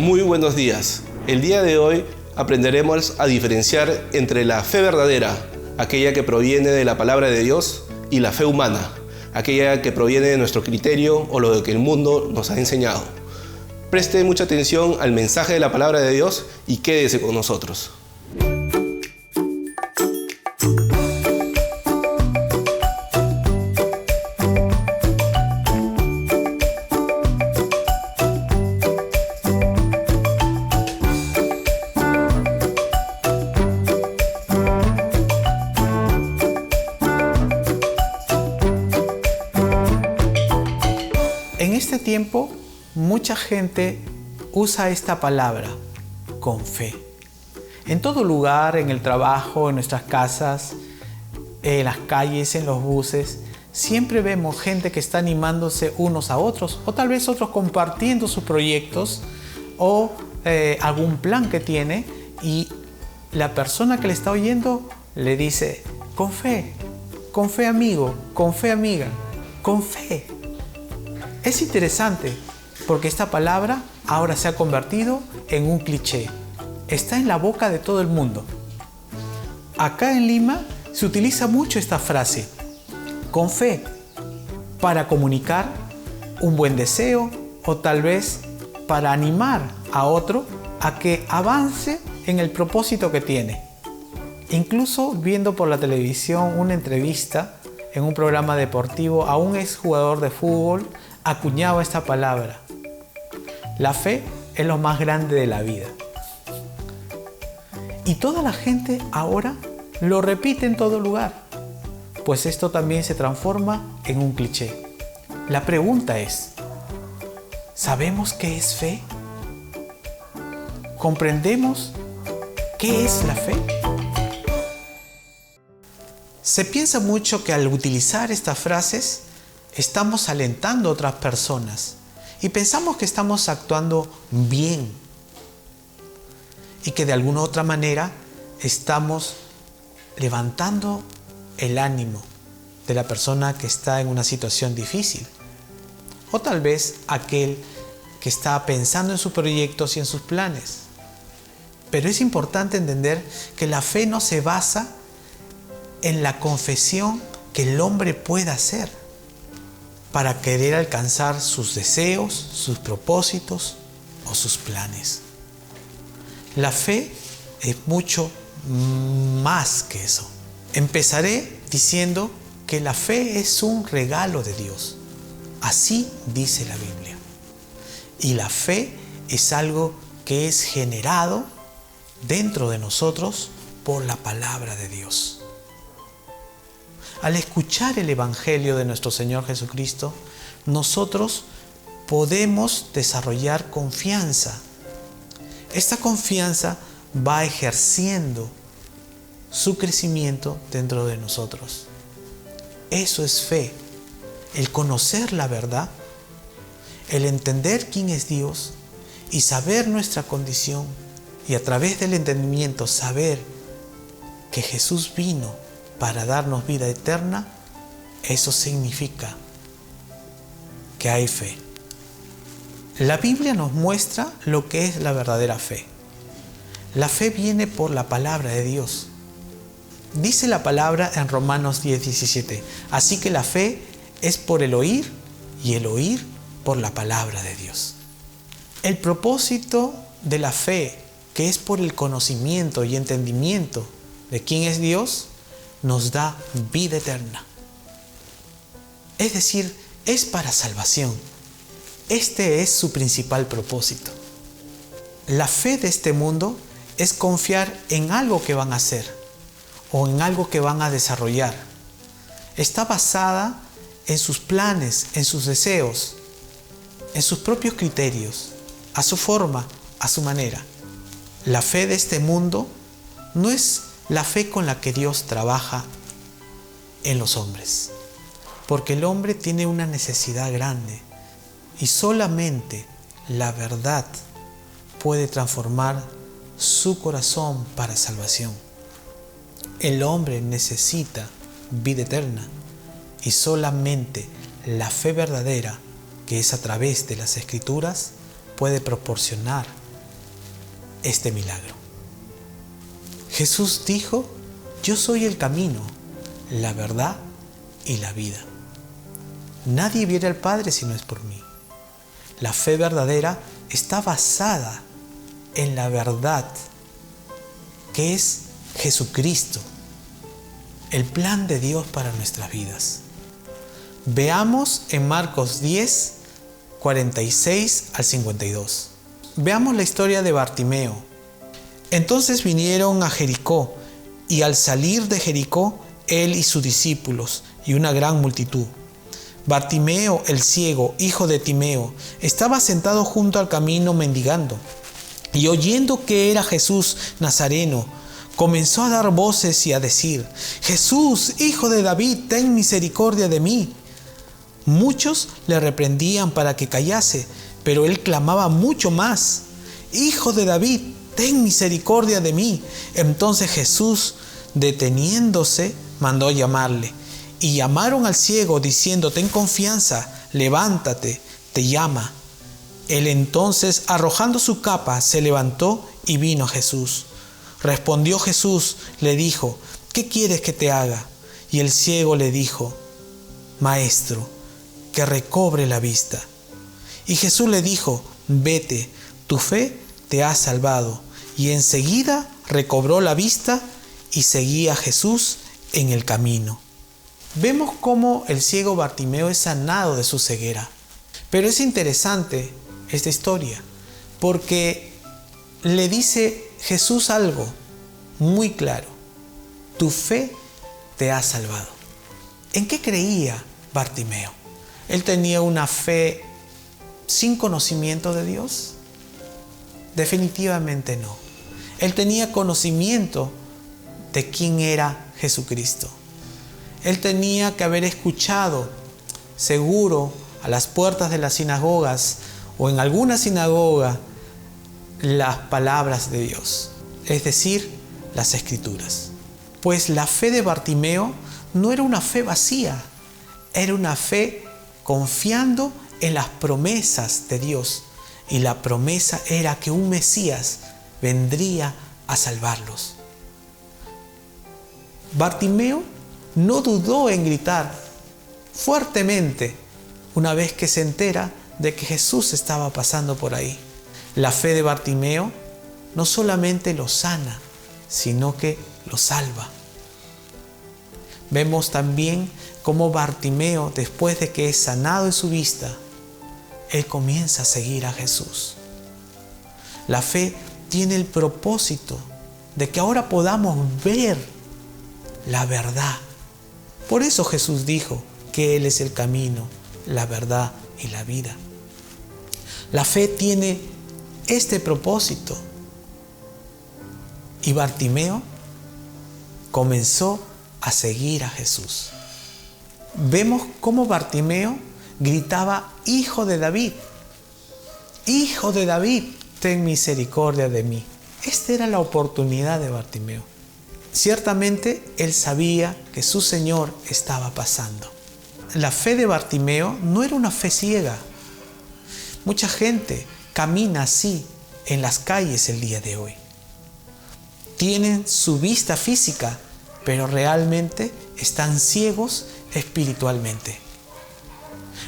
Muy buenos días. El día de hoy aprenderemos a diferenciar entre la fe verdadera, aquella que proviene de la palabra de Dios, y la fe humana, aquella que proviene de nuestro criterio o lo que el mundo nos ha enseñado. Preste mucha atención al mensaje de la palabra de Dios y quédese con nosotros. En este tiempo, mucha gente usa esta palabra, con fe. En todo lugar, en el trabajo, en nuestras casas, en las calles, en los buses, siempre vemos gente que está animándose unos a otros, o tal vez otros compartiendo sus proyectos o algún plan que tiene, y la persona que le está oyendo le dice, con fe amigo, con fe amiga, con fe. Es interesante porque esta palabra ahora se ha convertido en un cliché. Está en la boca de todo el mundo. Acá en Lima se utiliza mucho esta frase, con fe, para comunicar un buen deseo o tal vez para animar a otro a que avance en el propósito que tiene. Incluso viendo por la televisión una entrevista en un programa deportivo a un exjugador de fútbol, acuñaba esta palabra. La fe es lo más grande de la vida. Y toda la gente ahora lo repite en todo lugar, pues esto también se transforma en un cliché. La pregunta es, ¿sabemos qué es fe? ¿Comprendemos qué es la fe? Se piensa mucho que al utilizar estas frases estamos alentando a otras personas y pensamos que estamos actuando bien y que de alguna otra manera estamos levantando el ánimo de la persona que está en una situación difícil, o tal vez aquel que está pensando en sus proyectos y en sus planes. Pero es importante entender que la fe no se basa en la confesión que el hombre pueda hacer para querer alcanzar sus deseos, sus propósitos o sus planes. La fe es mucho más que eso. Empezaré diciendo que la fe es un regalo de Dios. Así dice la Biblia. Y la fe es algo que es generado dentro de nosotros por la palabra de Dios. Al escuchar el Evangelio de nuestro Señor Jesucristo, nosotros podemos desarrollar confianza. Esta confianza va ejerciendo su crecimiento dentro de nosotros. Eso es fe, el conocer la verdad, el entender quién es Dios y saber nuestra condición, y a través del entendimiento saber que Jesús vino para darnos vida eterna. Eso significa que hay fe. La Biblia nos muestra lo que es la verdadera fe. La fe viene por la palabra de Dios. Dice la palabra en Romanos 10:17. Así que la fe es por el oír y el oír por la palabra de Dios. El propósito de la fe, que es por el conocimiento y entendimiento de quién es Dios, nos da vida eterna. Es decir, es para salvación. Este es su principal propósito. La fe de este mundo es confiar en algo que van a hacer o en algo que van a desarrollar. Está basada en sus planes, en sus deseos, en sus propios criterios, a su forma, a su manera. La fe de este mundo no es la fe con la que Dios trabaja en los hombres, porque el hombre tiene una necesidad grande y solamente la verdad puede transformar su corazón para salvación. El hombre necesita vida eterna y solamente la fe verdadera, que es a través de las Escrituras, puede proporcionar este milagro. Jesús dijo: yo soy el camino, la verdad y la vida. Nadie viene al Padre si no es por mí. La fe verdadera está basada en la verdad, que es Jesucristo, el plan de Dios para nuestras vidas. Veamos en Marcos 10, 46 al 52. Veamos la historia de Bartimeo. Entonces vinieron a Jericó, y al salir de Jericó, él y sus discípulos, y una gran multitud. Bartimeo el ciego, hijo de Timeo, estaba sentado junto al camino mendigando, y oyendo que era Jesús Nazareno, comenzó a dar voces y a decir: Jesús, hijo de David, ten misericordia de mí. Muchos le reprendían para que callase, pero él clamaba mucho más: Hijo de David, ten misericordia de mí. Entonces Jesús, deteniéndose, mandó llamarle. Y llamaron al ciego diciendo: ten confianza, levántate, te llama. Él entonces, arrojando su capa, se levantó y vino a Jesús. Respondió Jesús, le dijo: ¿qué quieres que te haga? Y el ciego le dijo: Maestro, que recobre la vista. Y Jesús le dijo: vete, tu fe te ha salvado. Y enseguida recobró la vista y seguía a Jesús en el camino. Vemos cómo el ciego Bartimeo es sanado de su ceguera. Pero es interesante esta historia, porque le dice Jesús algo muy claro: tu fe te ha salvado. ¿En qué creía Bartimeo? ¿Él tenía una fe sin conocimiento de Dios? Definitivamente no. Él tenía conocimiento de quién era Jesucristo. Él tenía que haber escuchado, seguro, a las puertas de las sinagogas o en alguna sinagoga, las palabras de Dios, es decir, las Escrituras. Pues la fe de Bartimeo no era una fe vacía, era una fe confiando en las promesas de Dios. Y la promesa era que un Mesías vendría a salvarlos. Bartimeo no dudó en gritar fuertemente una vez que se entera de que Jesús estaba pasando por ahí. La fe de Bartimeo no solamente lo sana, sino que lo salva. Vemos también cómo Bartimeo, después de que es sanado en su vista, él comienza a seguir a Jesús. La fe tiene el propósito de que ahora podamos ver la verdad. Por eso Jesús dijo que Él es el camino, la verdad y la vida. La fe tiene este propósito. Y Bartimeo comenzó a seguir a Jesús. Vemos cómo Bartimeo gritaba: Hijo de David, Hijo de David, ten misericordia de mí. Esta era la oportunidad de Bartimeo. Ciertamente él sabía que su Señor estaba pasando. La fe de Bartimeo no era una fe ciega. Mucha gente camina así en las calles el día de hoy. Tienen su vista física, pero realmente están ciegos espiritualmente.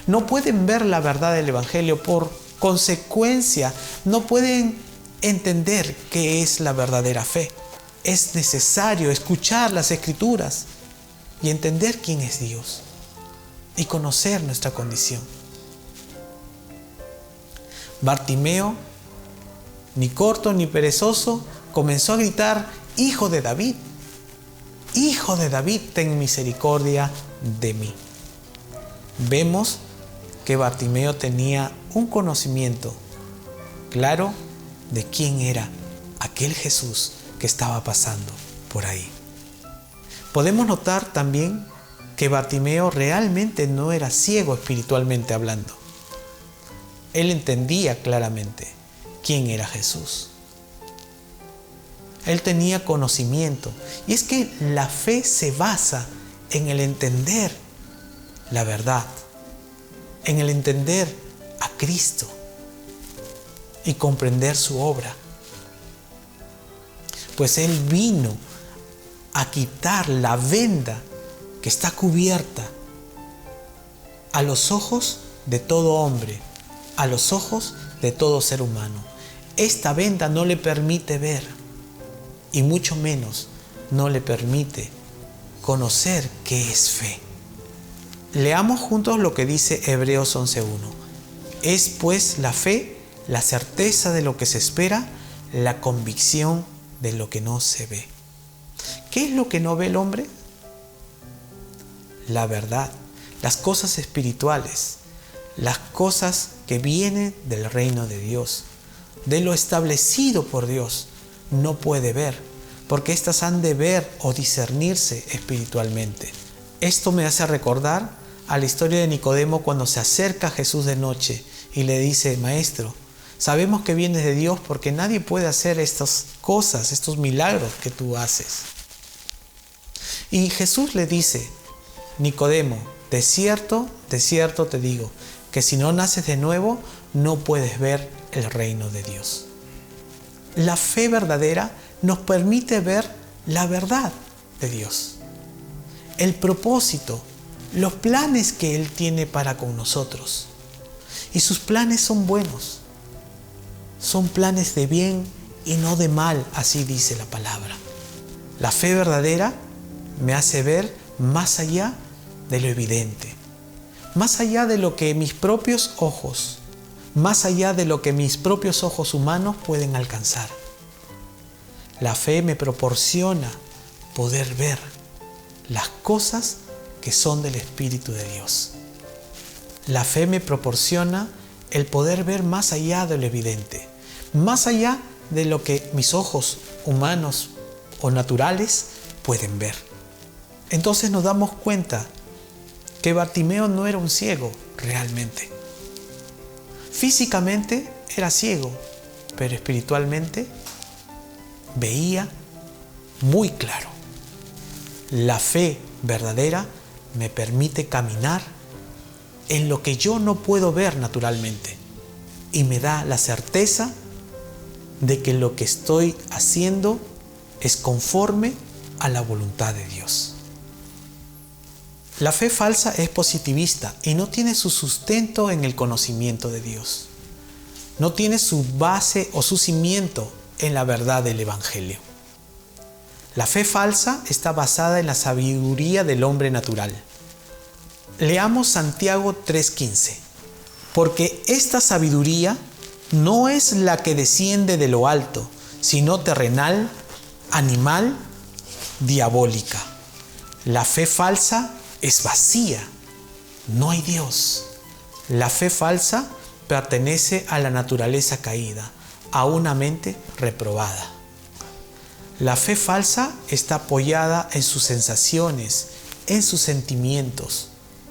No pueden ver la verdad del Evangelio, por consecuencia no pueden entender qué es la verdadera fe. Es necesario escuchar las Escrituras y entender quién es Dios y conocer nuestra condición. Bartimeo, ni corto ni perezoso, comenzó a gritar: Hijo de David, Hijo de David, ten misericordia de mí. Vemos que Bartimeo tenía un conocimiento claro de quién era aquel Jesús que estaba pasando por ahí. Podemos notar también que Bartimeo realmente no era ciego espiritualmente hablando. Él entendía claramente quién era Jesús. Él tenía conocimiento. Y es que la fe se basa en el entender la verdad, en el entender a Cristo y comprender su obra. pues Él vino a quitar la venda que está cubierta a los ojos de todo hombre, a los ojos de todo ser humano. Esta venda no le permite ver y mucho menos no le permite conocer qué es fe. Leamos juntos lo que dice Hebreos 11:1. Es pues la fe, la certeza de lo que se espera, la convicción de lo que no se ve. ¿Qué es lo que no ve el hombre? La verdad, las cosas espirituales, las cosas que vienen del reino de Dios, de lo establecido por Dios, no puede ver, porque éstas han de ver o discernirse espiritualmente. Esto me hace recordar a la historia de Nicodemo cuando se acerca a Jesús de noche y le dice: Maestro, sabemos que vienes de Dios porque nadie puede hacer estas cosas, estos milagros que tú haces. Y Jesús le dice: Nicodemo, de cierto te digo, que si no naces de nuevo, no puedes ver el reino de Dios. La fe verdadera nos permite ver la verdad de Dios, el propósito, los planes que Él tiene para con nosotros. Y sus planes son buenos, son planes de bien y no de mal, así dice la palabra. La fe verdadera me hace ver más allá de lo evidente, más allá de lo que mis propios ojos, más allá de lo que mis propios ojos humanos pueden alcanzar. La fe me proporciona poder ver las cosas que son del Espíritu de Dios. La fe me proporciona el poder ver más allá de lo evidente, más allá de lo que mis ojos humanos o naturales pueden ver. Entonces nos damos cuenta que Bartimeo no era un ciego realmente. Físicamente era ciego, pero espiritualmente veía muy claro. La fe verdadera me permite caminar en lo que yo no puedo ver naturalmente y me da la certeza de que lo que estoy haciendo es conforme a la voluntad de Dios. La fe falsa es positivista y no tiene su sustento en el conocimiento de Dios. No tiene su base o su cimiento en la verdad del Evangelio. La fe falsa está basada en la sabiduría del hombre natural. Leamos Santiago 3:15. Porque esta sabiduría no es la que desciende de lo alto, sino terrenal, animal, diabólica. La fe falsa es vacía. No hay Dios. La fe falsa pertenece a la naturaleza caída, a una mente reprobada. La fe falsa está apoyada en sus sensaciones, en sus sentimientos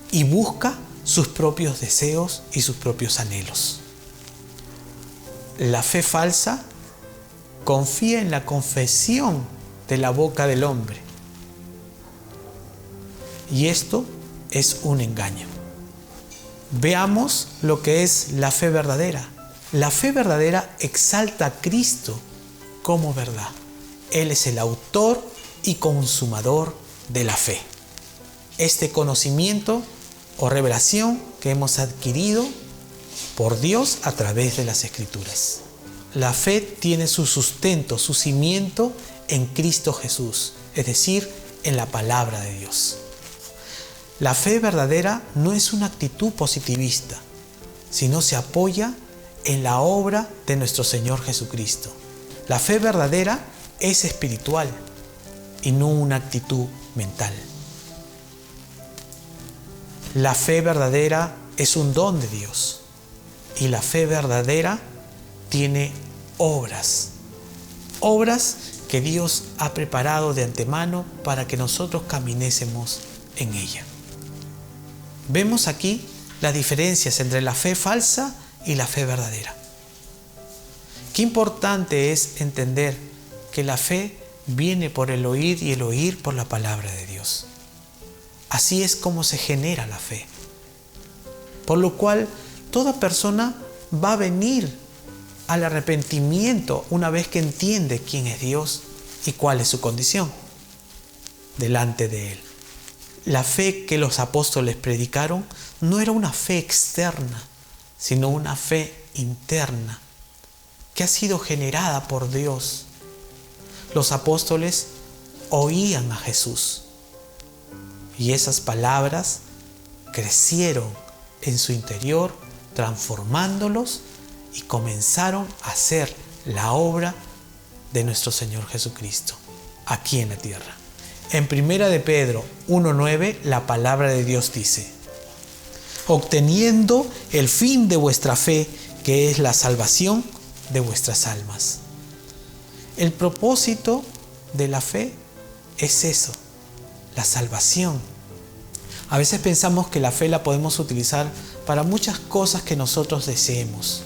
y busca sus propios deseos y sus propios anhelos. La fe falsa confía en la confesión de la boca del hombre. Y esto es un engaño. Veamos lo que es la fe verdadera. La fe verdadera exalta a Cristo como verdad. Él es el autor y consumador de la fe. Este conocimiento o revelación que hemos adquirido por Dios a través de las Escrituras. La fe tiene su sustento, su cimiento en Cristo Jesús, es decir, en la palabra de Dios. La fe verdadera no es una actitud positivista, sino se apoya en la obra de nuestro Señor Jesucristo. La fe verdadera es espiritual y no una actitud mental. La fe verdadera es un don de Dios y la fe verdadera tiene obras que Dios ha preparado de antemano para que nosotros caminésemos en ella. Vemos aquí las diferencias entre la fe falsa y la fe verdadera. Qué importante es entender que la fe viene por el oír y el oír por la palabra de Dios. Así es como se genera la fe. Por lo cual, toda persona va a venir al arrepentimiento una vez que entiende quién es Dios ¿Y cuál es su condición delante de Él? La fe que los apóstoles predicaron no era una fe externa, sino una fe interna que ha sido generada por Dios. Los apóstoles oían a Jesús y esas palabras crecieron en su interior, transformándolos y comenzaron a hacer la obra de nuestro Señor Jesucristo aquí en la tierra. En 1 de Pedro 1:9 la palabra de Dios dice: obteniendo el fin de vuestra fe, que es la salvación de vuestras almas. El propósito de la fe es eso, la salvación. A veces pensamos que la fe la podemos utilizar para muchas cosas que nosotros deseemos.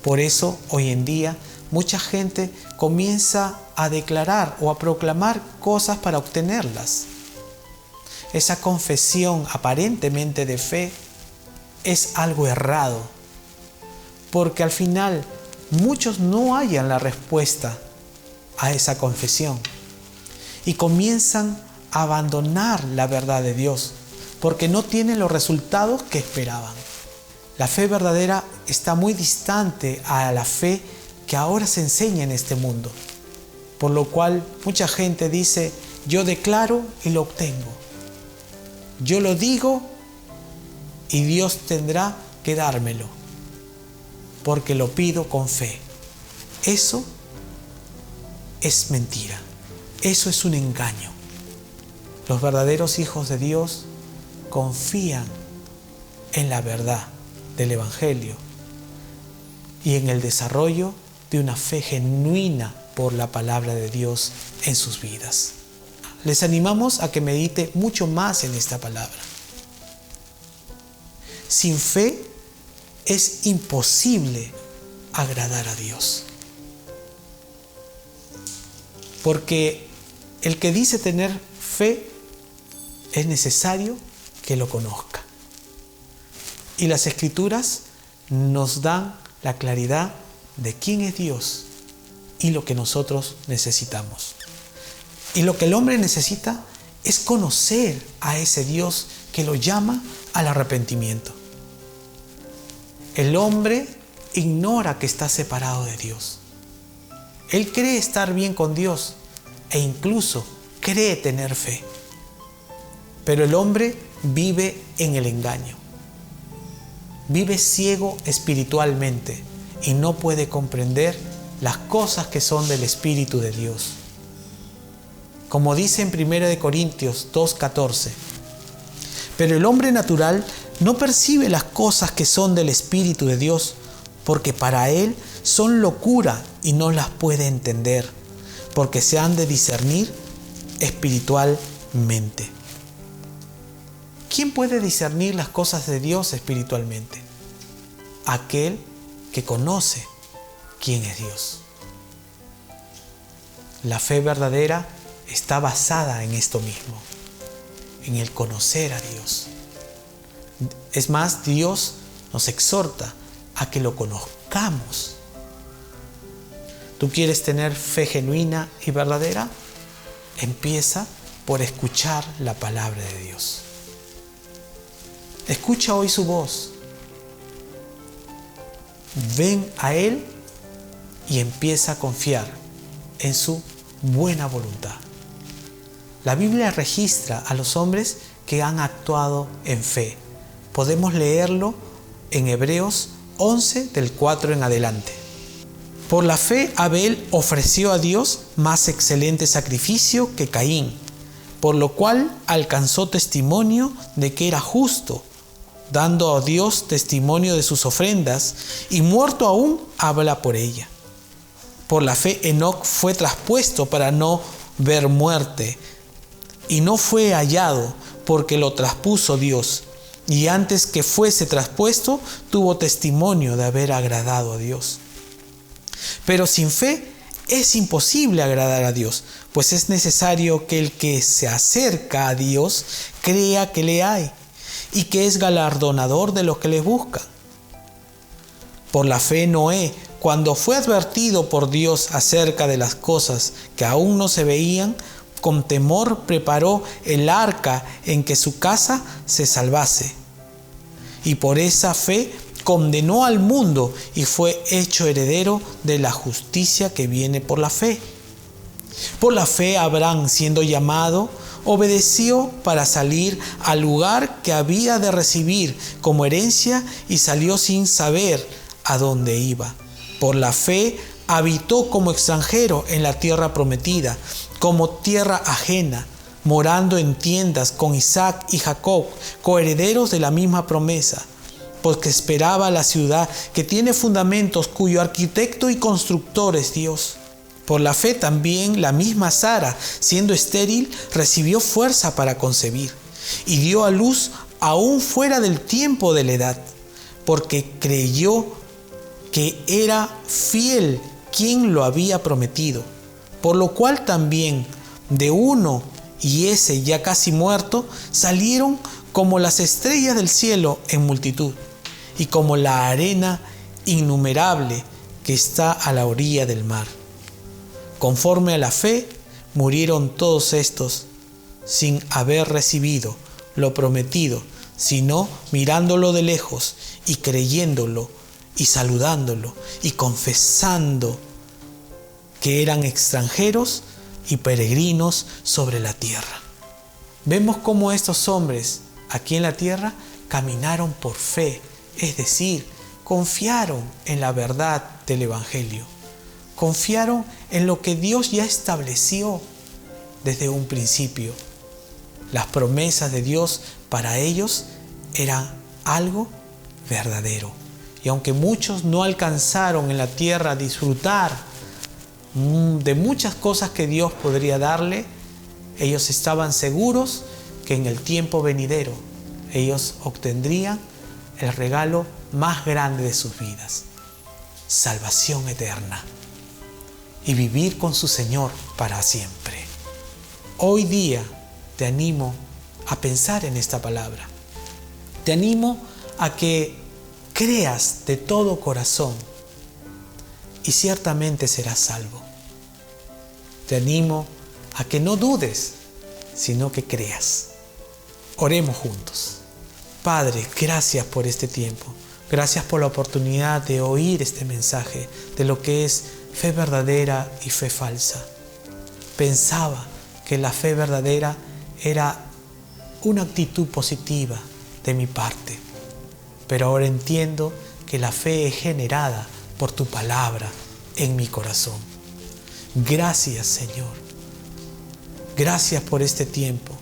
Por eso, hoy en día, mucha gente comienza a declarar o a proclamar cosas para obtenerlas. Esa confesión aparentemente de fe es algo errado, porque al final muchos no hallan la respuesta a esa confesión y comienzan a abandonar la verdad de Dios porque no tienen los resultados que esperaban. La fe verdadera está muy distante a la fe que ahora se enseña en este mundo, por lo cual mucha gente dice: yo declaro y lo obtengo, yo lo digo y Dios tendrá que dármelo, porque lo pido con fe. Eso es mentira, eso es un engaño. Los verdaderos hijos de Dios confían en la verdad del Evangelio y en el desarrollo de una fe genuina por la palabra de Dios en sus vidas. Les animamos a que medite mucho más en esta palabra. Sin fe es imposible agradar a Dios. Porque el que dice tener fe es necesario que lo conozca. Y las Escrituras nos dan la claridad de quién es Dios y lo que nosotros necesitamos. Y lo que el hombre necesita es conocer a ese Dios que lo llama al arrepentimiento. El hombre ignora que está separado de Dios. Él cree estar bien con Dios e incluso cree tener fe. Pero el hombre vive en el engaño. Vive ciego espiritualmente y no puede comprender las cosas que son del Espíritu de Dios. Como dice en 1 Corintios 2:14, pero el hombre natural no percibe las cosas que son del Espíritu de Dios, porque para él son locura y no las puede entender, porque se han de discernir espiritualmente. ¿Quién puede discernir las cosas de Dios espiritualmente? Aquel que conoce quién es Dios. La fe verdadera está basada en esto mismo, en el conocer a Dios. Es más, Dios nos exhorta a que lo conozcamos. ¿Tú quieres tener fe genuina y verdadera? Empieza por escuchar la palabra de Dios. Escucha hoy su voz. Ven a Él y empieza a confiar en su buena voluntad. La Biblia registra a los hombres que han actuado en fe. Podemos leerlo en Hebreos 11, del 4 en adelante. Por la fe, Abel ofreció a Dios más excelente sacrificio que Caín, por lo cual alcanzó testimonio de que era justo, dando a Dios testimonio de sus ofrendas, y muerto aún habla por ella. Por la fe, Enoc fue traspuesto para no ver muerte, y no fue hallado porque lo traspuso Dios, y antes que fuese traspuesto, tuvo testimonio de haber agradado a Dios. Pero sin fe es imposible agradar a Dios, pues es necesario que el que se acerca a Dios crea que le hay y que es galardonador de los que le buscan. Por la fe, Noé, cuando fue advertido por Dios acerca de las cosas que aún no se veían, con temor preparó el arca en que su casa se salvase. Y por esa fe condenó al mundo y fue hecho heredero de la justicia que viene por la fe. Por la fe Abraham, siendo llamado, obedeció para salir al lugar que había de recibir como herencia y salió sin saber a dónde iba. Por la fe habitó como extranjero en la tierra prometida, como tierra ajena, morando en tiendas con Isaac y Jacob, coherederos de la misma promesa, porque esperaba la ciudad que tiene fundamentos, cuyo arquitecto y constructor es Dios. Por la fe también la misma Sara, siendo estéril, recibió fuerza para concebir y dio a luz aún fuera del tiempo de la edad, porque creyó que era fiel quien lo había prometido, por lo cual también de uno y ese ya casi muerto salieron como las estrellas del cielo en multitud y como la arena innumerable que está a la orilla del mar. Conforme a la fe, murieron todos estos sin haber recibido lo prometido, sino mirándolo de lejos y creyéndolo y saludándolo y confesando que eran extranjeros y peregrinos sobre la tierra. Vemos cómo estos hombres aquí en la tierra caminaron por fe, es decir, confiaron en la verdad del Evangelio. Confiaron en lo que Dios ya estableció desde un principio. Las promesas de Dios para ellos eran algo verdadero. Y aunque muchos no alcanzaron en la tierra a disfrutar de muchas cosas que Dios podría darle, ellos estaban seguros que en el tiempo venidero ellos obtendrían el regalo más grande de sus vidas: salvación eterna y vivir con su Señor para siempre. Hoy día te animo a pensar en esta palabra. Te animo a que creas de todo corazón y ciertamente serás salvo. Te animo a que no dudes, sino que creas. Oremos juntos. Padre, gracias por este tiempo. Gracias por la oportunidad de oír este mensaje de lo que es fe verdadera y fe falsa. Pensaba que la fe verdadera era una actitud positiva de mi parte, pero ahora entiendo que la fe es generada por tu palabra en mi corazón. Gracias, Señor. Gracias por este tiempo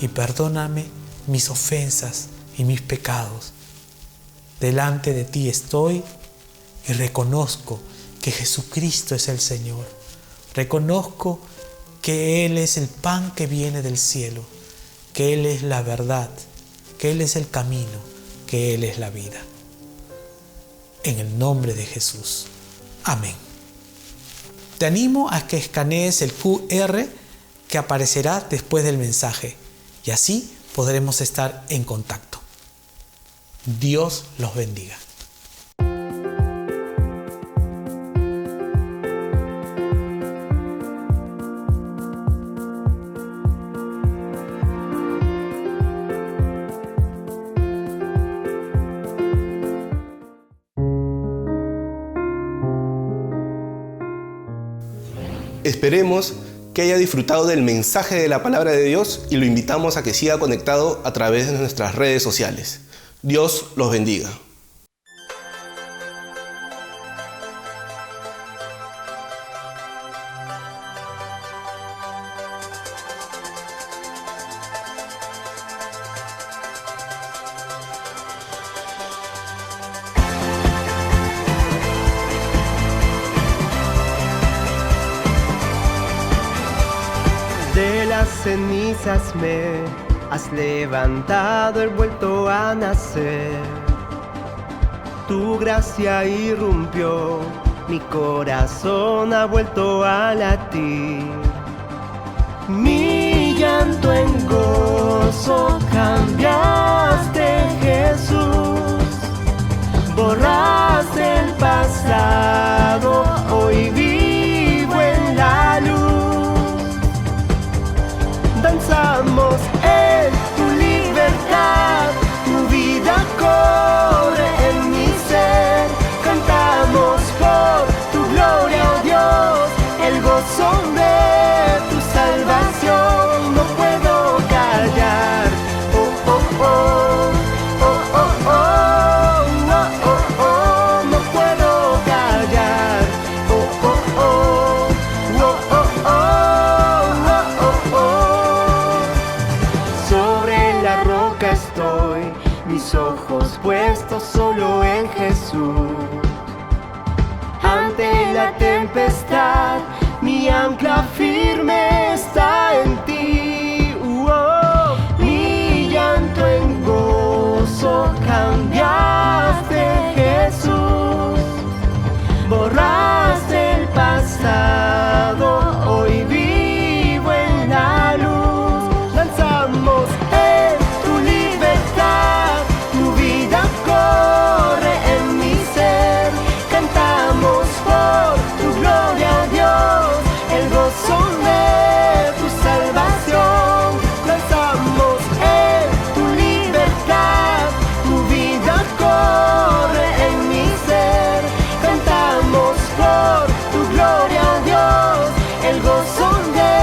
y perdóname mis ofensas y mis pecados. Delante de ti estoy y reconozco que Jesucristo es el Señor. Reconozco que Él es el pan que viene del cielo, que Él es la verdad, que Él es el camino, que Él es la vida. En el nombre de Jesús. Amén. Te animo a que escanees el QR que aparecerá después del mensaje y así podremos estar en contacto. Dios los bendiga. Esperemos que haya disfrutado del mensaje de la palabra de Dios y lo invitamos a que siga conectado a través de nuestras redes sociales. Dios los bendiga. De las cenizas me has levantado, he vuelto a nacer. Tu gracia irrumpió, mi corazón ha vuelto a latir. Mi llanto en gozo cambiaste, Jesús. Borraste el pasado. ancla firme está en ti. Mi llanto en gozo cambiaste, Jesús. Borraste el pasado, hoy vivo en la luz. Lanzamos en tu libertad, tu vida corre en mi ser. Cantamos por tu gloria, Dios, el gozo de tu salvación. Lanzamos en tu libertad, tu vida corre en mi ser. Cantamos por tu gloria, Dios, el gozo de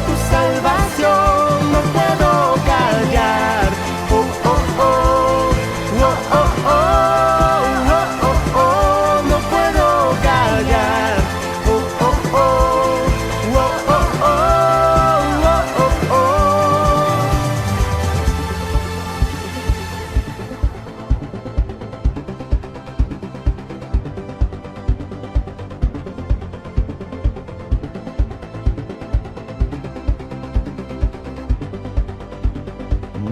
tu salvación. No puedo callar, oh, oh, oh, oh, oh, oh, oh, oh, oh. No puedo callar, oh, oh, oh, oh, oh, oh, oh, oh, oh.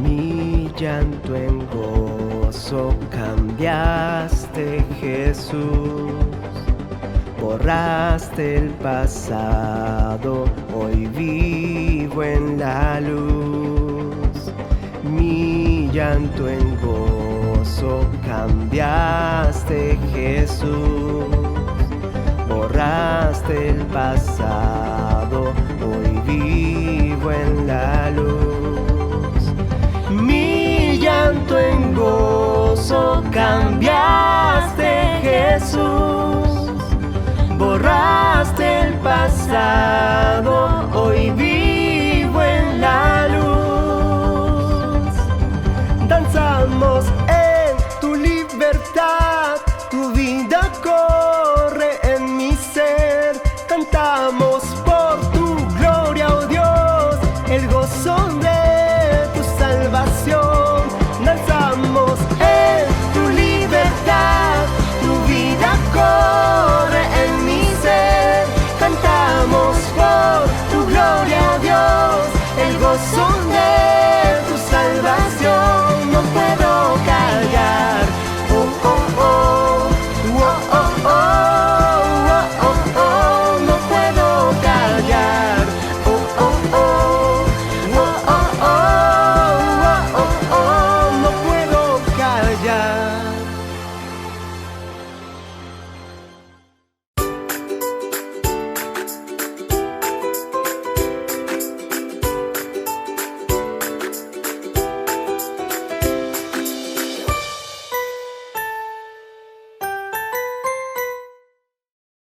Mi llanto en gozo cambiaste, Jesús. Borraste el pasado, hoy vivo en la luz. Mi llanto en gozo cambiaste, Jesús. Borraste el pasado, hoy vivo en la luz. Mi llanto en gozo cambiaste, Jesús. Borraste el pasado, hoy vivo